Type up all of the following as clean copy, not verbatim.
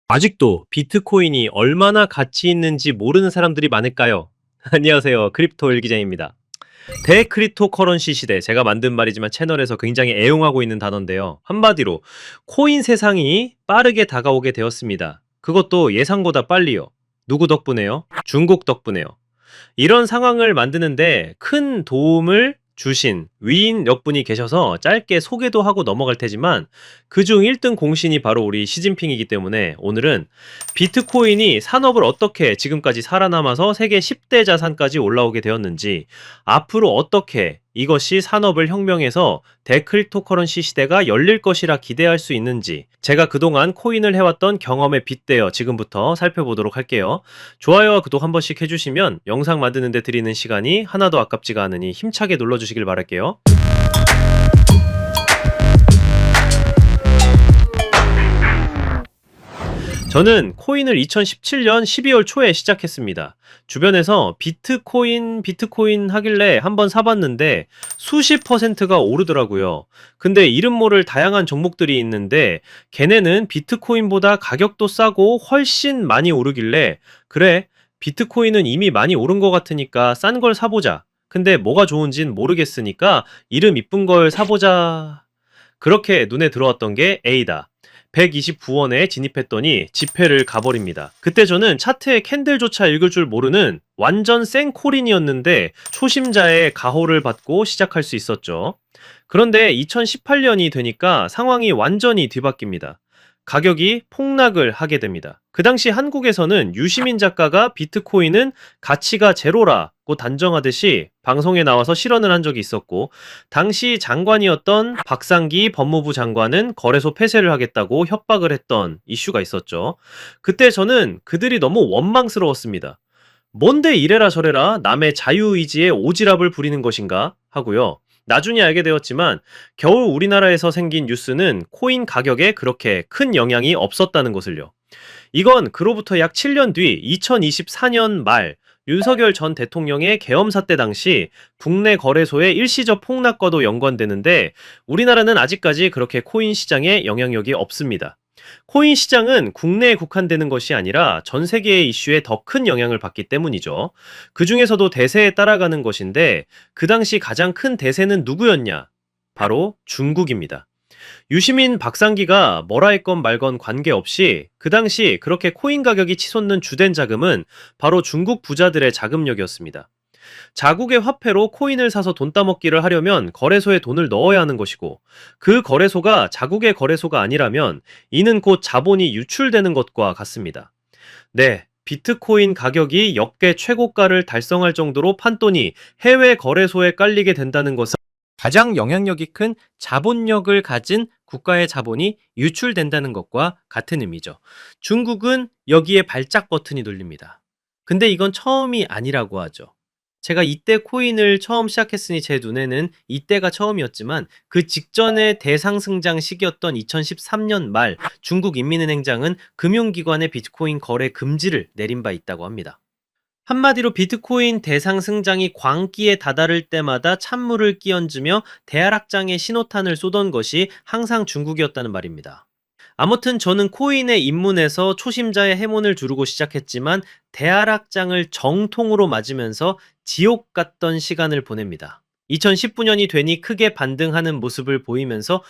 아직도 비트코인이 얼마나 가치 있는지 모르는 사람들이 많을까요? 안녕하세요. 크립토 일기장입니다. 대크립토 커런시 시대, 제가 만든 말이지만 채널에서 굉장히 애용하고 있는 단어인데요. 한마디로 코인 세상이 빠르게 다가오게 되었습니다. 그것도 예상보다 빨리요. 누구 덕분에요? 중국 덕분에요. 이런 상황을 만드는데 큰 도움을 주신 위인 몇 분이 계셔서 짧게 소개도 하고 넘어갈 테지만 그중 1등 공신이 바로 우리 시진핑이기 때문에 오늘은 비트코인이 산업을 어떻게 지금까지 살아남아서 세계 10대 자산까지 올라오게 되었는지, 앞으로 어떻게 이것이 산업을 혁명해서 데크립토커런시 시대가 열릴 것이라 기대할 수 있는지, 제가 그동안 코인을 해왔던 경험에 빗대어 지금부터 살펴보도록 할게요. 좋아요와 구독 한 번씩 해주시면 영상 만드는데 드리는 시간이 하나도 아깝지가 않으니 힘차게 눌러주시길 바랄게요. 저는 코인을 2017년 12월 초에 시작했습니다. 주변에서 비트코인 하길래 한번 사봤는데 수십 퍼센트가 오르더라고요. 근데 이름 모를 다양한 종목들이 있는데 걔네는 비트코인보다 가격도 싸고 훨씬 많이 오르길래, 그래, 비트코인은 이미 많이 오른 것 같으니까 싼 걸 사보자. 근데 뭐가 좋은진 모르겠으니까 이름 이쁜 걸 사보자. 그렇게 눈에 들어왔던 게 A다. 129원에 진입했더니 지폐를 가버립니다. 그때 저는 차트의 캔들조차 읽을 줄 모르는 완전 생코린이었는데 초심자의 가호를 받고 시작할 수 있었죠. 그런데 2018년이 되니까 상황이 완전히 뒤바뀝니다. 가격이 폭락을 하게 됩니다. 그 당시 한국에서는 유시민 작가가 비트코인은 가치가 제로라고 단정하듯이 방송에 나와서 실언을 한 적이 있었고, 당시 장관이었던 박상기 법무부 장관은 거래소 폐쇄를 하겠다고 협박을 했던 이슈가 있었죠. 그때 저는 그들이 너무 원망스러웠습니다. 뭔데 이래라 저래라 남의 자유의지에 오지랖을 부리는 것인가 하고요. 나중에 알게 되었지만 겨우 우리나라에서 생긴 뉴스는 코인 가격에 그렇게 큰 영향이 없었다는 것을요. 이건 그로부터 약 7년 뒤 2024년 말 윤석열 전 대통령의 계엄 사태 당시 국내 거래소의 일시적 폭락과도 연관되는데, 우리나라는 아직까지 그렇게 코인 시장에 영향력이 없습니다. 코인 시장은 국내에 국한되는 것이 아니라 전 세계의 이슈에 더 큰 영향을 받기 때문이죠. 그 중에서도 대세에 따라가는 것인데, 그 당시 가장 큰 대세는 누구였냐? 바로 중국입니다. 유시민 박상기가 뭐라 했건 말건 관계없이 그 당시 그렇게 코인 가격이 치솟는 주된 자금은 바로 중국 부자들의 자금력이었습니다. 자국의 화폐로 코인을 사서 돈 따먹기를 하려면 거래소에 돈을 넣어야 하는 것이고, 그 거래소가 자국의 거래소가 아니라면 이는 곧 자본이 유출되는 것과 같습니다. 네, 비트코인 가격이 역대 최고가를 달성할 정도로 판돈이 해외 거래소에 깔리게 된다는 것은 가장 영향력이 큰 자본력을 가진 국가의 자본이 유출된다는 것과 같은 의미죠. 중국은 여기에 발작 버튼이 눌립니다. 근데 이건 처음이 아니라고 하죠. 제가 이때 코인을 처음 시작했으니 제 눈에는 이때가 처음이었지만, 그 직전의 대상승장 시기였던 2013년 말 중국 인민은행장은 금융기관의 비트코인 거래 금지를 내린 바 있다고 합니다. 한마디로 비트코인 대상승장이 광기에 다다를 때마다 찬물을 끼얹으며 대하락장의 신호탄을 쏘던 것이 항상 중국이었다는 말입니다. 아무튼 저는 코인에 입문해서 초심자의 해몬을 두르고 시작했지만 대하락장을 정통으로 맞으면서 지옥 같던 시간을 보냅니다. 2019년이 되니 크게 반등하는 모습을 보이면서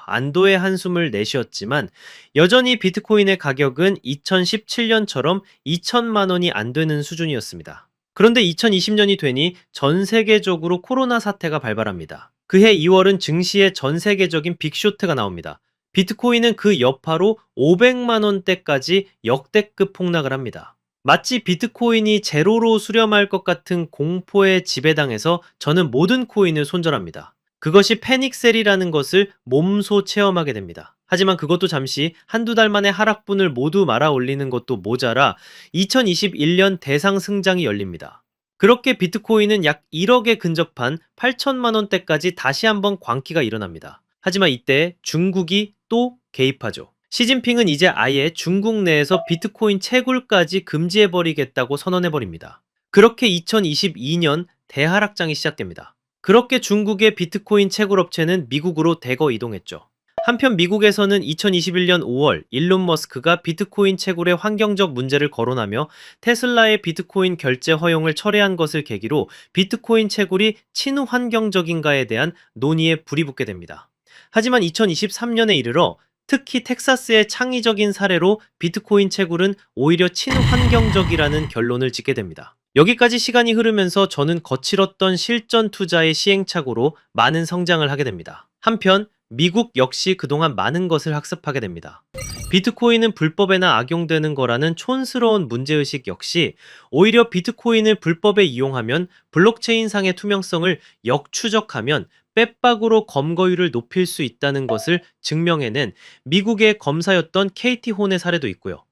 안도의 한숨을 내쉬었지만, 여전히 비트코인의 가격은 2017년처럼 2천만 원이 안 되는 수준이었습니다. 그런데 2020년이 되니 전 세계적으로 코로나 사태가 발발합니다. 그해 2월은 증시의 전 세계적인 빅쇼트가 나옵니다. 비트코인은 그 여파로 500만 원대까지 역대급 폭락을 합니다. 마치 비트코인이 제로로 수렴할 것 같은 공포에 지배당해서 저는 모든 코인을 손절합니다. 그것이 패닉셀이라는 것을 몸소 체험하게 됩니다. 하지만 그것도 잠시 한두 달 만에 하락분을 모두 말아 올리는 것도 모자라 2021년 대상승장이 열립니다. 그렇게 비트코인은 약 1억에 근접한 8천만 원대까지 다시 한번 광기가 일어납니다. 하지만 이때 중국이 또 개입하죠. 시진핑은 이제 아예 중국 내에서 비트코인 채굴까지 금지해버리겠다고 선언해버립니다. 그렇게 2022년 대하락장이 시작됩니다. 그렇게 중국의 비트코인 채굴업체는 미국으로 대거 이동했죠. 한편 미국에서는 2021년 5월 일론 머스크가 비트코인 채굴의 환경적 문제를 거론하며 테슬라의 비트코인 결제 허용을 철회한 것을 계기로 비트코인 채굴이 친환경적인가에 대한 논의에 불이 붙게 됩니다. 하지만 2023년에 이르러 특히 텍사스의 창의적인 사례로 비트코인 채굴은 오히려 친환경적이라는 결론을 짓게 됩니다. 여기까지 시간이 흐르면서 저는 거칠었던 실전 투자의 시행착오로 많은 성장을 하게 됩니다. 한편 미국 역시 그동안 많은 것을 학습하게 됩니다. 비트코인은 불법에나 악용되는 거라는 촌스러운 문제의식 역시 오히려 비트코인을 불법에 이용하면 블록체인상의 투명성을 역추적하면 빼박으로 검거율을 높일 수 있다는 것을 증명해낸 미국의 검사였던 케이티 혼의 사례도 있고요.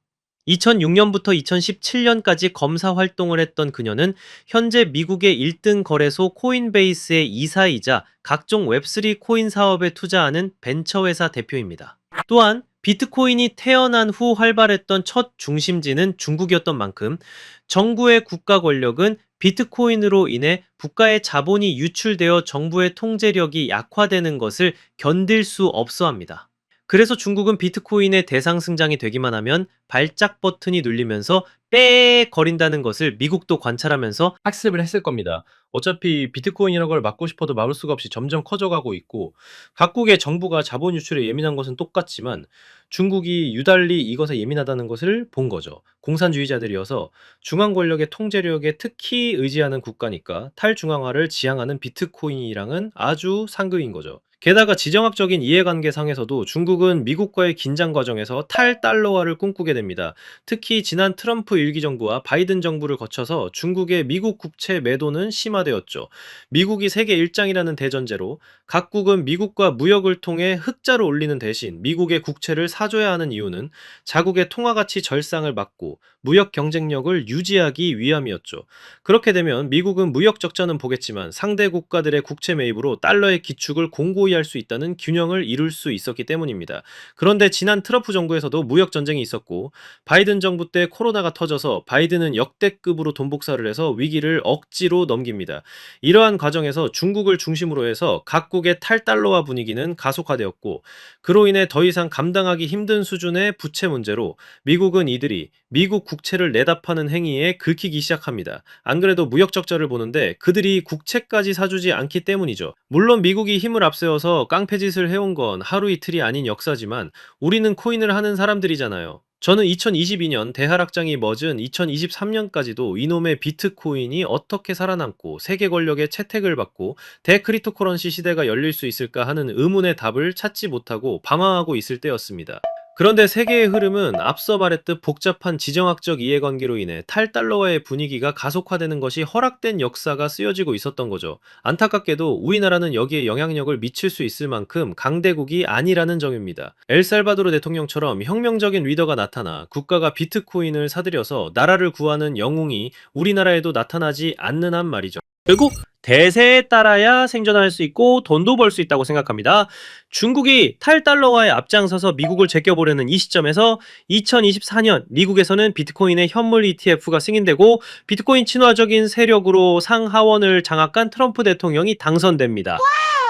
2006년부터 2017년까지 검사 활동을 했던 그녀는 현재 미국의 1등 거래소 코인베이스의 이사이자 각종 웹3 코인 사업에 투자하는 벤처회사 대표입니다. 또한 비트코인이 태어난 후 활발했던 첫 중심지는 중국이었던 만큼 정부의 국가 권력은 비트코인으로 인해 국가의 자본이 유출되어 정부의 통제력이 약화되는 것을 견딜 수 없어 합니다. 그래서 중국은 비트코인의 대상승장이 되기만 하면 발작 버튼이 눌리면서 빼 거린다는 것을 미국도 관찰하면서 학습을 했을 겁니다. 어차피 비트코인이라는 걸 막고 싶어도 막을 수가 없이 점점 커져가고 있고, 각국의 정부가 자본 유출에 예민한 것은 똑같지만 중국이 유달리 이것에 예민하다는 것을 본 거죠. 공산주의자들이어서 중앙 권력의 통제력에 특히 의지하는 국가니까 탈중앙화를 지향하는 비트코인이랑은 아주 상극인 거죠. 게다가 지정학적인 이해관계상에서도 중국은 미국과의 긴장 과정에서 탈달러화를 꿈꾸게 됩니다. 특히 지난 트럼프 일기 정부와 바이든 정부를 거쳐서 중국의 미국 국채 매도는 심화되었죠. 미국이 세계 일장이라는 대전제로 각국은 미국과 무역을 통해 흑자를 올리는 대신 미국의 국채를 사줘야 하는 이유는 자국의 통화가치 절상을 막고 무역 경쟁력을 유지하기 위함이었죠. 그렇게 되면 미국은 무역 적자는 보겠지만 상대 국가들의 국채 매입으로 달러의 기축을 공고히 할 수 있다는 균형을 이룰 수 있었기 때문입니다. 그런데 지난 트럼프 정부에서도 무역 전쟁이 있었고 바이든 정부 때 코로나가 터져서 바이든은 역대급으로 돈 복사를 해서 위기를 억지로 넘깁니다. 이러한 과정에서 중국을 중심으로 해서 각국의 탈달러화 분위기는 가속화되었고 그로 인해 더 이상 감당하기 힘든 수준의 부채 문제로 미국은 이들이 미국 국채를 내다 파는 행위에 긁히기 시작합니다. 안 그래도 무역 적자를 보는데 그들이 국채까지 사주지 않기 때문이죠. 물론 미국이 힘을 앞세워서 깡패짓을 해온 건 하루 이틀이 아닌 역사지만 우리는 코인을 하는 사람들이잖아요. 저는 2022년 대하락장이 멎은 2023년까지도 이놈의 비트코인이 어떻게 살아남고 세계 권력의 채택을 받고 대크리토커런시 시대가 열릴 수 있을까 하는 의문의 답을 찾지 못하고 방황하고 있을 때였습니다. 그런데 세계의 흐름은 앞서 말했듯 복잡한 지정학적 이해관계로 인해 탈달러화의 분위기가 가속화되는 것이 허락된 역사가 쓰여지고 있었던 거죠. 안타깝게도 우리나라는 여기에 영향력을 미칠 수 있을 만큼 강대국이 아니라는 점입니다. 엘살바도르 대통령처럼 혁명적인 리더가 나타나 국가가 비트코인을 사들여서 나라를 구하는 영웅이 우리나라에도 나타나지 않는 한 말이죠. 결국 대세에 따라야 생존할 수 있고 돈도 벌 수 있다고 생각합니다. 중국이 탈달러화에 앞장서서 미국을 제껴보려는 이 시점에서 2024년 미국에서는 비트코인의 현물 ETF가 승인되고 비트코인 친화적인 세력으로 상하원을 장악한 트럼프 대통령이 당선됩니다.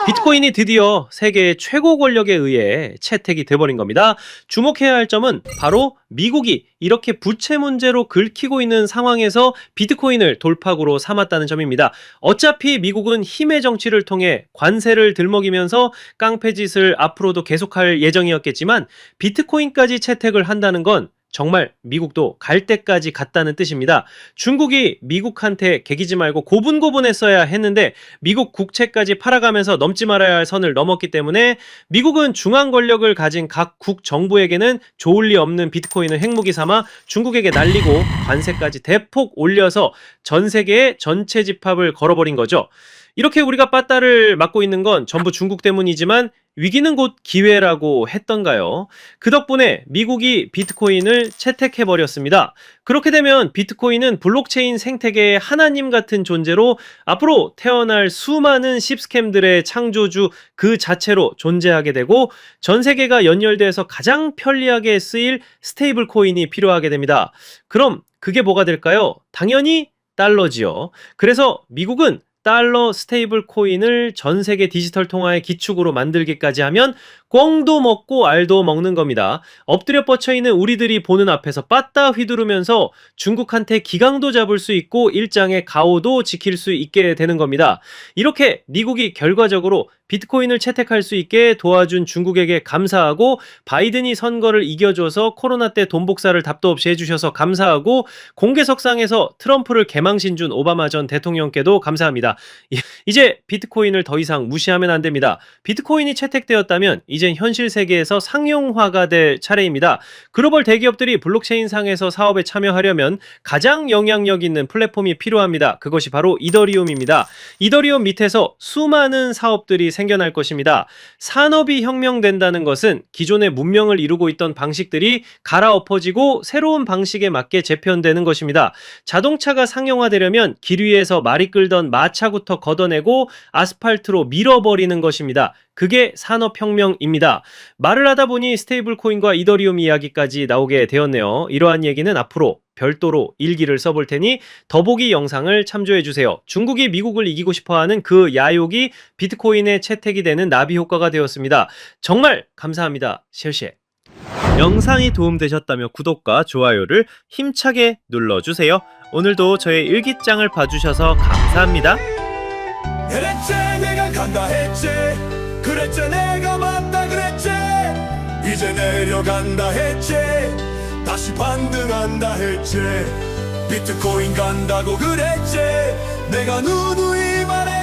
비트코인이 드디어 세계의 최고 권력에 의해 채택이 돼버린 겁니다. 주목해야 할 점은 바로 미국이 이렇게 부채 문제로 긁히고 있는 상황에서 비트코인을 돌파구로 삼았다는 점입니다. 어차피 미국은 힘의 정치를 통해 관세를 들먹이면서 깡패짓을 앞으로도 계속할 예정이었겠지만 비트코인까지 채택을 한다는 건 정말 미국도 갈 때까지 갔다는 뜻입니다. 중국이 미국한테 개기지 말고 고분고분했어야 했는데 미국 국채까지 팔아가면서 넘지 말아야 할 선을 넘었기 때문에 미국은 중앙 권력을 가진 각국 정부에게는 좋을 리 없는 비트코인을 핵무기 삼아 중국에게 날리고 관세까지 대폭 올려서 전 세계에 전체 집합을 걸어버린 거죠. 이렇게 우리가 빠따를 맞고 있는 건 전부 중국 때문이지만 위기는 곧 기회라고 했던가요? 그 덕분에 미국이 비트코인을 채택해버렸습니다. 그렇게 되면 비트코인은 블록체인 생태계의 하나님 같은 존재로 앞으로 태어날 수많은 씹스캠들의 창조주 그 자체로 존재하게 되고 전 세계가 연결돼서 가장 편리하게 쓰일 스테이블 코인이 필요하게 됩니다. 그럼 그게 뭐가 될까요? 당연히 달러지요. 그래서 미국은 달러 스테이블 코인을 전 세계 디지털 통화의 기축으로 만들기까지 하면 꽁도 먹고 알도 먹는 겁니다. 엎드려 뻗쳐 있는 우리들이 보는 앞에서 빠따 휘두르면서 중국한테 기강도 잡을 수 있고 일장의 가오도 지킬 수 있게 되는 겁니다. 이렇게 미국이 결과적으로 비트코인을 채택할 수 있게 도와준 중국에게 감사하고, 바이든이 선거를 이겨줘서 코로나 때 돈 복사를 답도 없이 해주셔서 감사하고, 공개석상에서 트럼프를 개망신 준 오바마 전 대통령께도 감사합니다. 이제 비트코인을 더 이상 무시하면 안 됩니다. 비트코인이 채택되었다면 이젠 현실 세계에서 상용화가 될 차례입니다. 글로벌 대기업들이 블록체인 상에서 사업에 참여하려면 가장 영향력 있는 플랫폼이 필요합니다. 그것이 바로 이더리움입니다. 이더리움 밑에서 수많은 사업들이 생겨날 것입니다. 산업이 혁명된다는 것은 기존의 문명을 이루고 있던 방식들이 갈아엎어지고 새로운 방식에 맞게 재편되는 것입니다. 자동차가 상용화되려면 길 위에서 말이 끌던 마차부터 걷어내고 아스팔트로 밀어버리는 것입니다. 그게 산업혁명입니다. 말을 하다 보니 스테이블 코인과 이더리움 이야기까지 나오게 되었네요. 이러한 얘기는 앞으로 별도로 일기를 써볼 테니 더보기 영상을 참조해주세요. 중국이 미국을 이기고 싶어하는 그 야욕이 비트코인에 채택이 되는 나비 효과가 되었습니다. 정말 감사합니다. 셰셰. 영상이 도움되셨다면 구독과 좋아요를 힘차게 눌러주세요. 오늘도 저의 일기장을 봐주셔서 감사합니다. 그랬지 내가 간다 했지, 그랬지 내가 맞다 그랬지, 이제 내려간다 했지, 다시 반등한다 했지, 비트코인 간다고 그랬지, 내가 누누이 말했지.